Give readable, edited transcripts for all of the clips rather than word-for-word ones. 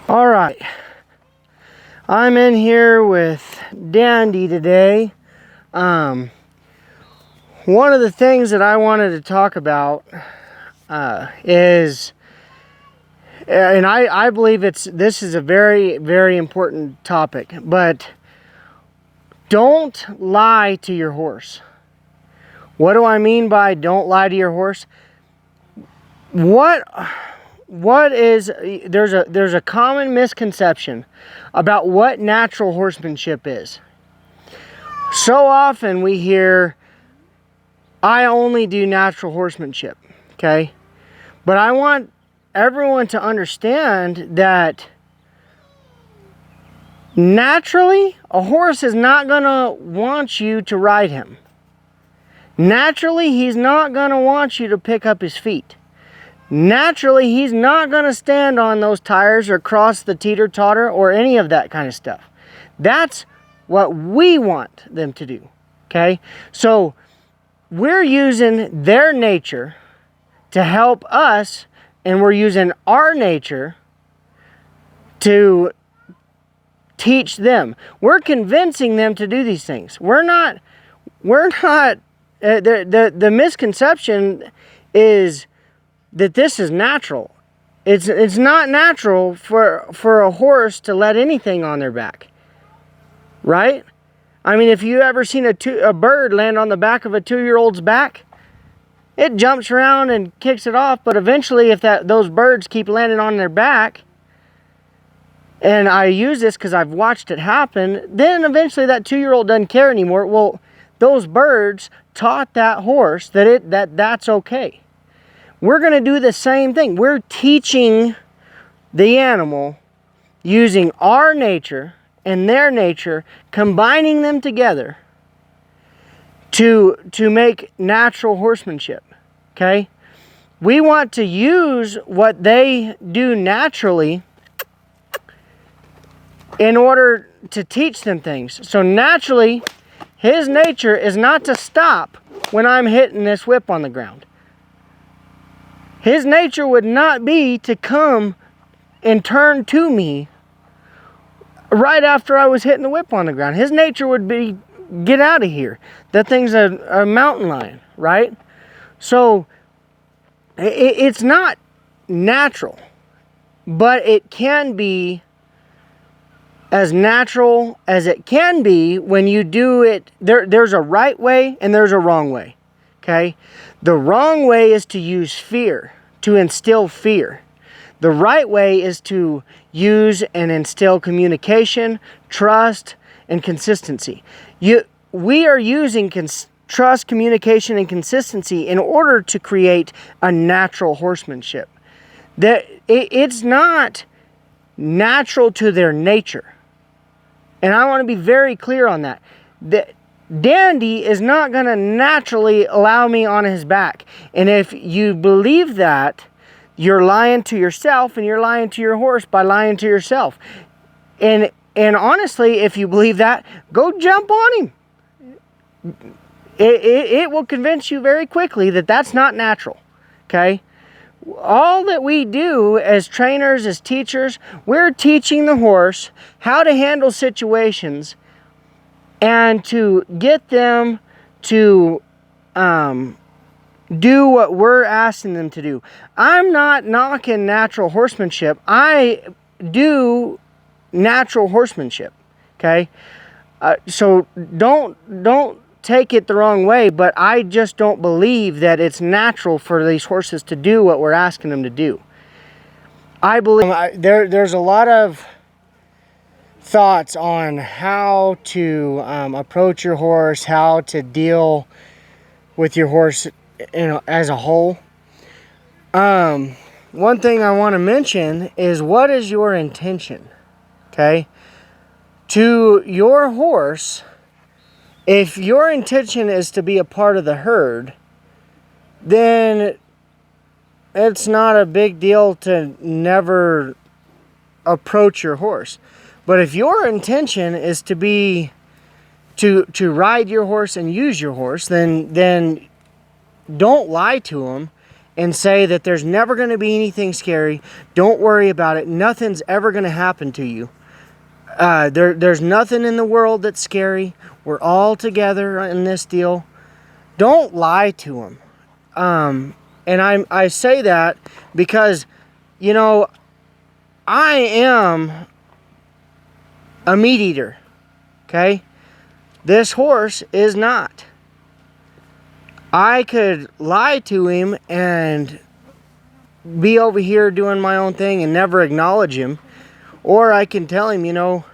All right, I'm in here with Dandy today. One of the things that I wanted to talk about is, and I believe this is a very, very important topic, but don't lie to your horse. What do I mean by don't lie to your horse? There's a common misconception about what natural horsemanship is. So often we hear, I only do natural horsemanship, okay? But I want everyone to understand that naturally, a horse is not gonna want you to ride him. Naturally, he's not gonna want you to pick up his feet. Naturally, he's not going to stand on those tires or cross the teeter-totter or any of that kind of stuff. That's what we want them to do, okay? So we're using their nature to help us, and we're using our nature to teach them. We're convincing them to do these things. The misconception is that this is natural. It's not natural for a horse to let anything on their back, right? I mean, if you ever seen a bird land on the back of a 2-year-old's back, it jumps around and kicks it off, but eventually if those birds keep landing on their back, and I use this because I've watched it happen, then eventually that 2-year-old doesn't care anymore. Well, those birds taught that horse that's okay. We're going to do the same thing. We're teaching the animal using our nature and their nature, combining them together to make natural horsemanship, okay? We want to use what they do naturally in order to teach them things. So naturally, his nature is not to stop when I'm hitting this whip on the ground. His nature would not be to come and turn to me right after I was hitting the whip on the ground. His nature would be, get out of here. That thing's a mountain lion, right? So it's not natural, but it can be as natural as it can be when you do it. There's a right way and there's a wrong way, okay? The wrong way is to use fear, to instill fear. The right way is to use and instill communication, trust, and consistency. We are using trust, communication, and consistency in order to create a natural horsemanship. It's not natural to their nature. And I want to be very clear on that. Dandy is not going to naturally allow me on his back. And if you believe that, you're lying to yourself and you're lying to your horse by lying to yourself. And honestly, if you believe that, go jump on him. It will convince you very quickly that that's not natural, okay? All that we do as trainers, as teachers, we're teaching the horse how to handle situations and to get them to do what we're asking them to do. I'm not knocking natural horsemanship. I do natural horsemanship, okay? So don't take it the wrong way, but I just don't believe that it's natural for these horses to do what we're asking them to do. I believe there's a lot of thoughts on how to approach your horse, how to deal with your horse, as a whole. One thing I want to mention is, what is your intention? Okay, to your horse, if your intention is to be a part of the herd, then it's not a big deal to never approach your horse. But if your intention is to be to ride your horse and use your horse, then don't lie to him and say that there's never going to be anything scary. Don't worry about it. Nothing's ever going to happen to you. There's nothing in the world that's scary. We're all together in this deal. Don't lie to them. And I say that because, you know, I am a meat eater. Okay? This horse is not. I could lie to him and be over here doing my own thing and never acknowledge him. Or I can tell him, you know,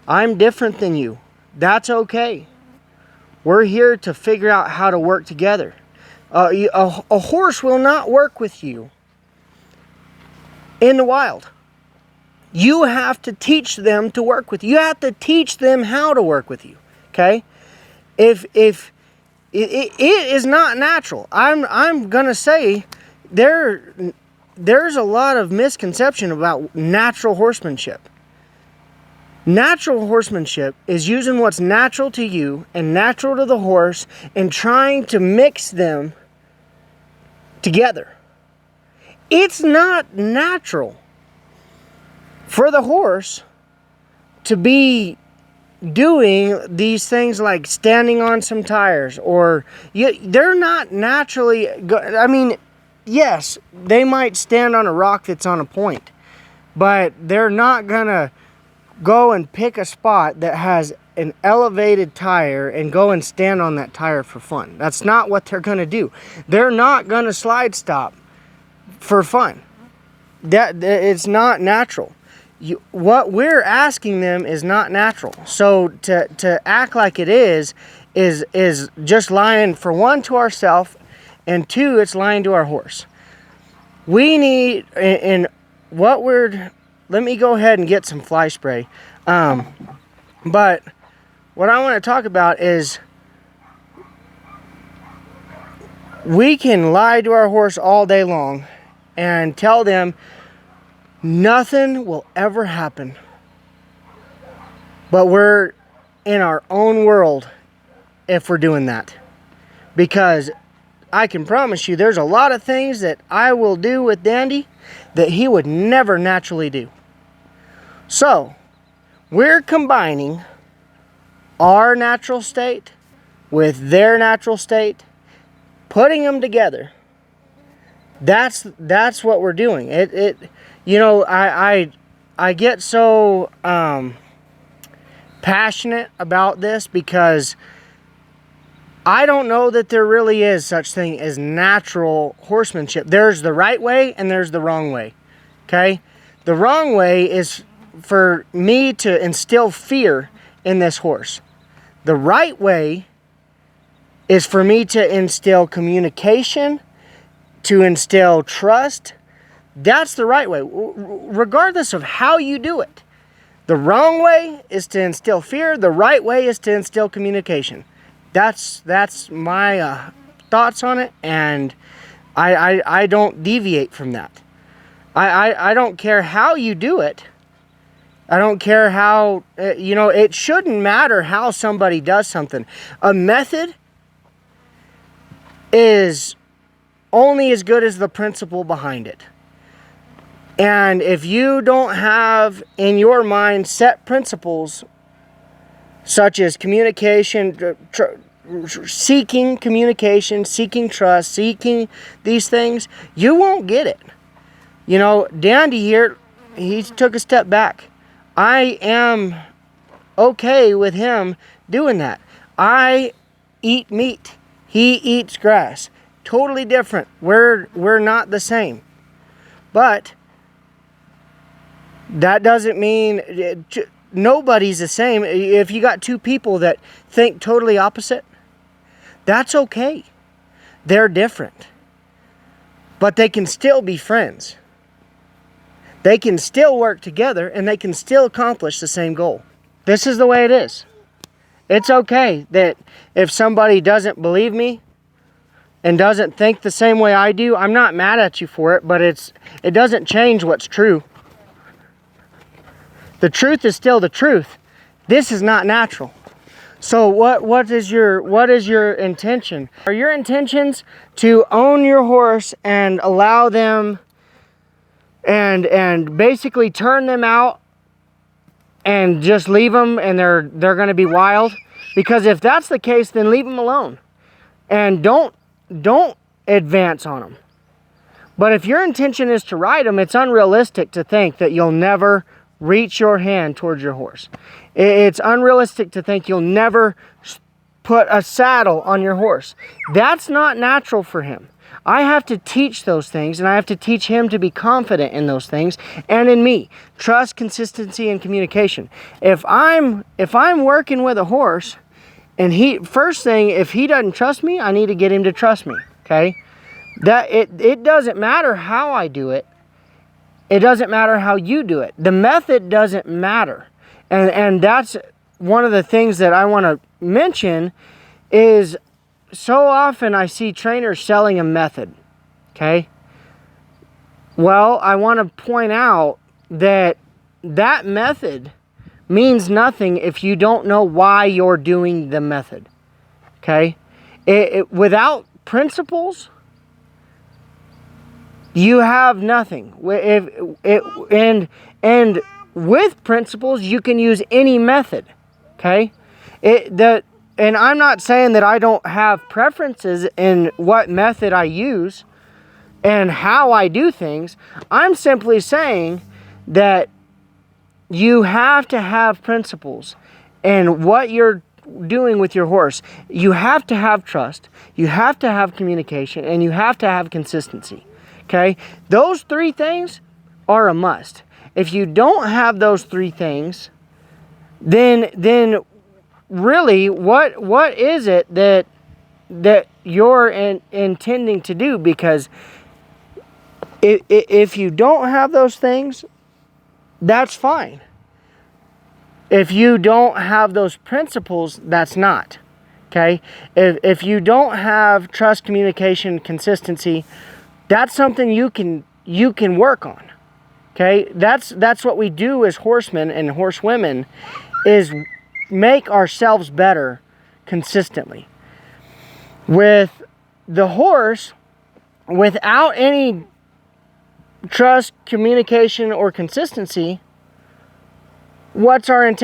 I'm different than you. That's okay. We're here to figure out how to work together. A horse will not work with you in the wild. You have to teach them to work with you. You have to teach them how to work with you. Okay? If it is not natural. I'm gonna say there's a lot of misconception about natural horsemanship. Natural horsemanship is using what's natural to you and natural to the horse and trying to mix them together. It's not natural for the horse to be doing these things like standing on some tires, or they're not naturally I mean, yes, they might stand on a rock that's on a point, but they're not gonna go and pick a spot that has an elevated tire and go and stand on that tire for fun. That's not what they're gonna do. They're not gonna slide stop for fun. That it's not natural. What we're asking them is not natural. So to act like it is just lying, for one, to ourselves, and two, it's lying to our horse. We need, and what we're, let me go ahead and get some fly spray. But what I want to talk about is we can lie to our horse all day long and tell them nothing will ever happen. But we're in our own world if we're doing that. Because I can promise you there's a lot of things that I will do with Dandy that he would never naturally do. So, we're combining our natural state with their natural state, putting them together. That's what we're doing. You know, I get so passionate about this because I don't know that there really is such thing as natural horsemanship. There's the right way and there's the wrong way. Okay? The wrong way is for me to instill fear in this horse. The right way is for me to instill communication, to instill trust. That's the right way, regardless of how you do it. The wrong way is to instill fear. The right way is to instill communication. That's my thoughts on it, and I don't deviate from that. I don't care how you do it. I don't care how, you know, it shouldn't matter how somebody does something. A method is only as good as the principle behind it. And if you don't have in your mind set principles such as communication, seeking communication, seeking trust, seeking these things, you won't get it. You know, Dandy here, he took a step back. I am okay with him doing that. I eat meat. He eats grass. Totally different. We're not the same. But that doesn't mean nobody's the same. If you got two people that think totally opposite, that's okay. They're different. But they can still be friends. They can still work together and they can still accomplish the same goal. This is the way it is. It's okay that if somebody doesn't believe me and doesn't think the same way I do, I'm not mad at you for it, but it doesn't change what's true. The truth is still the truth. This is not natural. So what is your intention? Are your intentions to own your horse and allow them and basically turn them out and just leave them and they're going to be wild? Because if that's the case, then leave them alone and don't advance on them. But if your intention is to ride them, it's unrealistic to think that you'll never reach your hand towards your horse. It's unrealistic to think you'll never put a saddle on your horse. That's not natural for him. I have to teach those things, and I have to teach him to be confident in those things and in me. Trust, consistency, and communication. If I'm working with a horse, and first thing, if he doesn't trust me, I need to get him to trust me. Okay? That it doesn't matter how I do it. It doesn't matter how you do it. The method doesn't matter. And that's one of the things that I want to mention is so often I see trainers selling a method. Okay? Well, I want to point out that that method means nothing if you don't know why you're doing the method. Okay? Without principles, you have nothing. And with principles, you can use any method. Okay? And I'm not saying that I don't have preferences in what method I use and how I do things. I'm simply saying that you have to have principles in what you're doing with your horse. You have to have trust, you have to have communication, and you have to have consistency. Okay? Those three things are a must. If you don't have those three things, then really what is it that you're intending to do? Because if you don't have those things, that's fine. If you don't have those principles, that's not. Okay? If you don't have trust, communication, consistency, that's something you can work on. Okay? That's what we do as horsemen and horsewomen, is make ourselves better consistently. With the horse, without any trust, communication, or consistency, what's our intention?